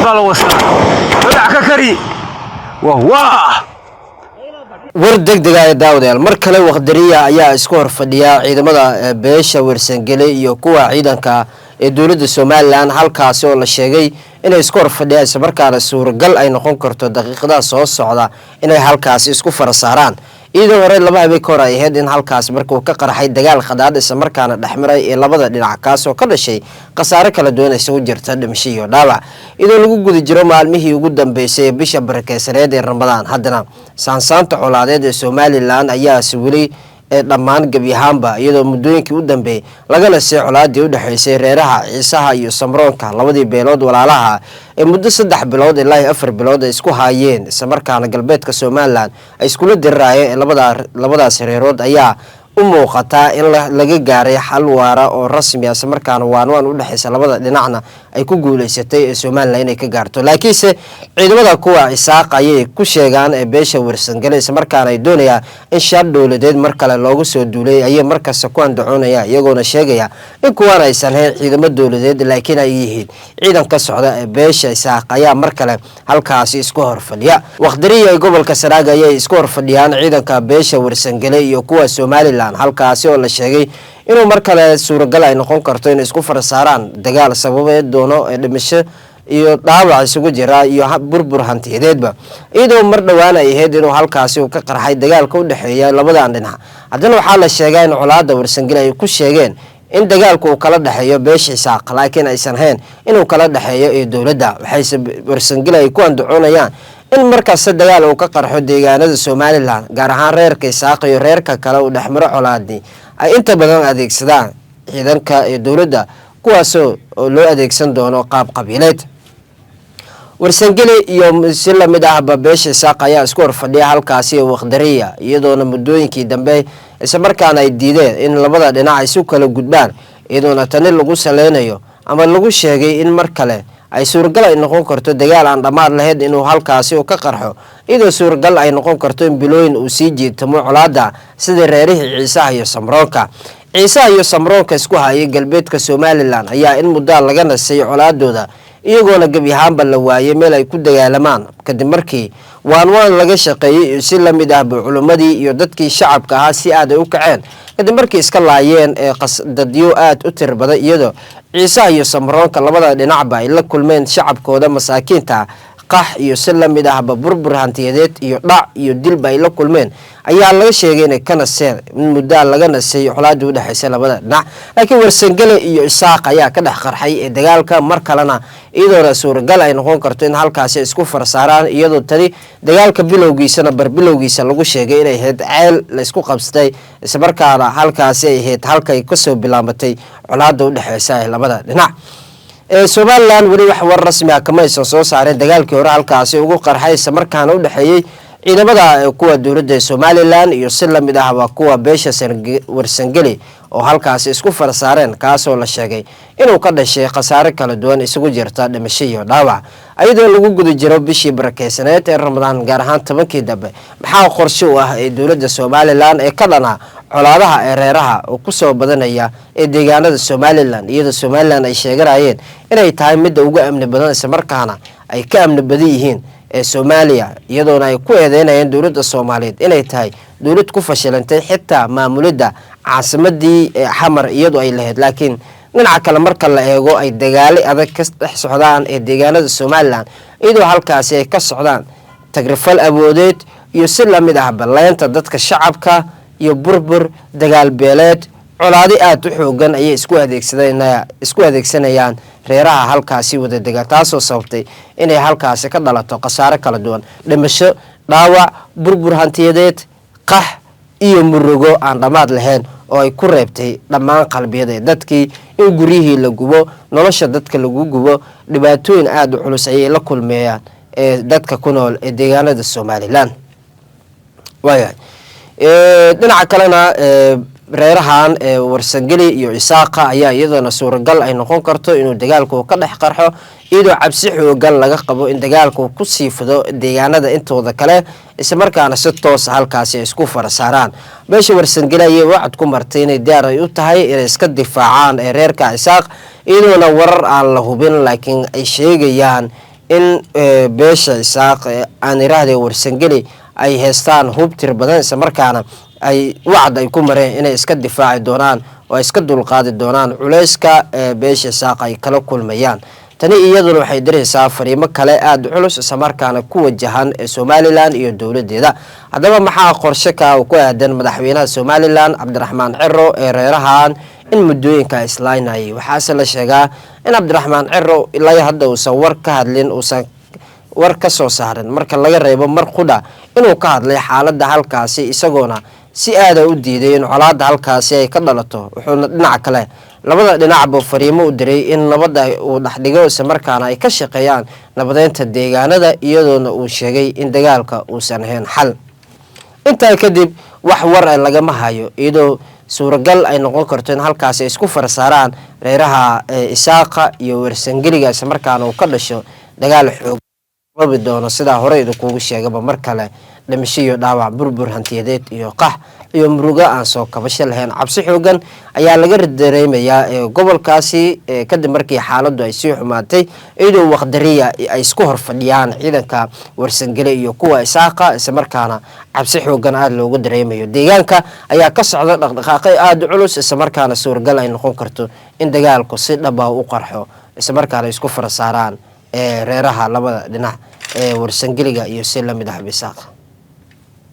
صلاة والسلام ولع ككري وهو war degdeg ah daawadayaal mar kale waqdariya ayaa isku horfadhiya ciidamada beesha Warsangeli iyo kuwa ciidanka ee dawladda Soomaaliland halkaas oo la sheegay inay isku horfadhiyaan isla markaana suuragal ay noqon karto daqiiqadaha soo socda inay halkaas isku farasaaraan iyadoo hore laba habeen ka hor ay ahayd in halkaas markuu ka qarxay dagaal khadaad isla markaana dhexmaray ee labada dhinac kaas oo ka dhashay qasaare kala duwan isugu jirta dhimasho iyo dhaawac iyadoo lagu guda jiro maalmihii ugu dambeysay bisha barakeysaneed ee Ramadaan haddana saansaanta xulaadeed ee Soomaaliland ayaa weli dhammaan gabi ahaanba iyadoo muddooyinkii u dambeeyay lagala sii colaadii u dhaxaysay reeraha Ciisaha iyo Samroonka labadii beelood walaalaha ee muddo 3 bilood ilaa 4 bilood ay isku haayeen isla markaana galbeedka Soomaaliland ay isku dirraayeen labadaas reerood ayaa u muuqata in laga gaaray xal waara oo rasmi ah isla markaana waan u dhaxaysa labada dhinacna ay ku guuleysatay ee Soomaaliland inay ka gaarto laakiinse ciidamada kuwa Isaaq ayay ku sheegaan ee beesha Warsangeli isla markaana ay doonayaan in shar dawladeed mar kale loogu soo duulay ayay markaas ku andacoonaya iyagoona sheegaya in kuwan aysan hayn ciidamo dawladeed laakiin ay yihiin ciidan ka socda ee beesha Isaaq ayaa mar kale halkaas isku horfadhiya waqdariya gobolka Sanaag ayay isku horfadhiyaan ciidanka beesha Warsangeli iyo kuwa Soomaaliland halkaas oo la sheegay inuu mar kale suuragal ay noqon karto in isku farasaaraan dagaal sababeed doono ee dhimasho iyo dhaawac isugu jira iyo burbur hantiyadeedba iyadoo mar dhawaan ay ahayd inuu halkaas uu ka qarxay dagaalka u dhaxeeya labadan dhinac haddana waxaa la sheegay in colaadda Warsangeli ay ku sheegeen in dagaalku uu kala dhaxeeyo beesha Isaaq laakiin aysan hayn inuu kala dhaxeeyo ee dawladda waxay Warsangeli ay ku andacoonayaan in markaas dagaal uu ka qarxo deegaanada Soomaaliland gaar ahaan reerka Isaaq iyo reerka kale uu dhexmaro colaadii ay inta badan adeegsadaan ciidanka ee dawladda kuwaas oo loo adeegsan doono qaab qabiileed Warsangeli iyo si la mid ah beesha Isaaq ayaa isku horfadhiya halkaas ee waqdariya iyadoo muddooyinkii dambe isla markaana ay diideen in labada dhinac ay si kala gudbaan iyadoo tan lagu saleynayo ama lagu sheegay in mar kale ay suuragal ay noqon karto dagaal aan dhamaad lahayd inuu halkaas uu ka qarxo iyadoo suuragal ay noqon karto in bilooyin uu sii jeetamo colaada sida reerihii Ciisaha iyo Samroonka Ciisaha iyo Samroonka isku hayay galbeedka Soomaaliland ayaa in muddo laga nasay colaadooda iyagoona gabi ahaanba la waayay meel ay ku dagaalamaan kadib markii waan laga shaqeeyay si la mid ah culimadii iyo dadkii shacabka ahaa si aad u kaceen kadib markii iska laayeen ee qasdadiyo aad u tirbaday iyadoo Ciisaha iyo Samroonka labada dhinacba ay la kulmeen shacabkooda masaakiinta qax iyo si la mid ah burbur hantiyadeed iyo dhac iyo dilba ay la kulmeen ayaa laga sheegay in kana seen muddo laga nasay colaadii u dhaxaysay labada dhinac laakiin Warsangeli iyo Isaaq ayaa ka dhex qarxay ee dagaalka mar kalena iyadoo suuragal ay noqon karto in halkaas isku farsaaraan iyadoo tani dagaalka bilowgiisana bilowgiisa lagu sheegay inay ahayd ceel la isku qabsatay isla markaana halkaas ay ahayd halkay ka soo bilaabatay colaadda u dhaxaysay labada dhinac Soomaaliland wali wax war rasmi ah kama soo saareen dagaalkii hore halkaas ugu qarxay isla markaana u dhaxeeyay ciidamada kuwa dawladda Soomaaliland iyo si la mid ah kuwa beesha Warsangeli oo halkaas isku farsaareen kaas oo la sheegay inuu ka dhashay qasaare kala duwan isugu jirta dhimasho iyo dhaawac ayadoo lagu guda jiro bishii barakeysaneed ee Ramadaan gaar ahaan 10kii dambe maxaa qorshe u ah ee dawladda Soomaaliland ee ka dhana colaadaha ee reeraha oo ku soo badanaya ee deegaanada Soomaaliland iyadoo Soomaaliland ay sheeganayeen inay tahay mid ugu amni badan isla markaana ay ka amni badan yihiin ee Soomaaliya iyadoo ay ku eedeynayeen dawladda Soomaaliyeed inay tahay dawlad ku fashilantay xitaa maamulida caasimadii Xamar iyadoo ay lahayd laakiin dhinaca kale marka la eego ay dagaal adag ka dhex socdaan ee deegaanada Soomaaliland iyadoo halkaas ay ka socdaan tagrifal awoodeed iyo si la mid ah balaynta dadka shacabka iyo burbur dagaal beeleed colaadi aad u xoogan ayay isku adeegsanayaan reeraha halkaasi wada degan taasoo sababtay inay halkaasi ka dhalato qasaare kala duwan dhimasho dhaawac burbur hantiyadeed qax iyo murugo aan dhamaad lahayn oo ay ku reebtay dhammaan qalbiyada dadkii in guriyihii la gubo nolosha dadka lagu gubo dhibaatooyin aad u culus ayay la kulmeeyaan ee dadka ku nool ee deegaanada Soomaaliland dhinaca kalena reerahan Warsangeli iyo Isaaq ayaa iyadana suuragal ay noqon karto inuu dagaalku ka dhex qarxo iyadoo cabsi xoogan laga qabo in dagaalku ku sii fido deegaanada intooda kale isla markaana si toos halkaas isku farasaaraan beesha Warsangeli ayay wacd ku martay inay diyaar u tahay inay iska difaacaan reerka Isaaq iyadoo warar aan la hubin laakiin ay sheegayaan in beesha isaaq aan iraahday warsangeli ay heestaan hub tir badan isla markaana ay wacd ay ku mareen inay iska difaaci doonaan oo iska dulqaadi doonaan culayska beesha isaaq ay kala kulmayaan. tani iyaduna waxay diraysaa fariimo kale aad culus isla markaana ku wajahan Somaliland iyo dawladeeda. haddaba maxaa qorshe ka ku aadan madaxweynaha Somaliland Cabdiraxmaan Ciro ee reerahan in muddooyinka islaynayay? waxaase la sheegaa in Cabdiraxmaan Ciro ilaa hadda uusan war ka hadlin, uusan war ka soo saarin marka laga reebo mar qudha inuu ka hadlay xaaladda halkaasi isagoona si aad u diiday in colaadda halkaasi ay ka dhalato. wuxuuna dhinaca kale labada dhinacba fariimo u diray in nabadda uu dhaxdhigo isla markaana ay ka shaqeeyaan nabadeynta deegaanada iyadoona uu sheegay in dagaalka uusan ahayn xal. intaa kadib wax war lagama hayo iyadoo suuragal ay noqon karto in halkaasi ay isku farsaaraan reeraha Isaaqa iyo Warsangeliga isla markaana uu ka dhasho dagaal xoog wabi doono sida hore idinku sheegaba mar kale dhimasho iyo dhaawac burbur hantiyadeed iyo qax iyo muruga aan soo kabasho lahayn. cabsi xoogan ayaa laga dareemayaa gobolkaasi kadib markii xaaladdu ay sii xumaatay iyadoo waqdariya ay isku horfadhiyaan ciidanka Warsangeli iyo kuwa Isaaqa isla markaana cabsi xoogan aad loogu dareemayo. deegaanka ayaa ka socda dhaqdhaqaaqyo aad u culus isla markaana suuragal ay noqon karto in dagaalku si dhab ah u qarxo isla markaana isku farsaaraan reeraha labada dhinac Warsangeliga iyo si la mid ah Isaaqa.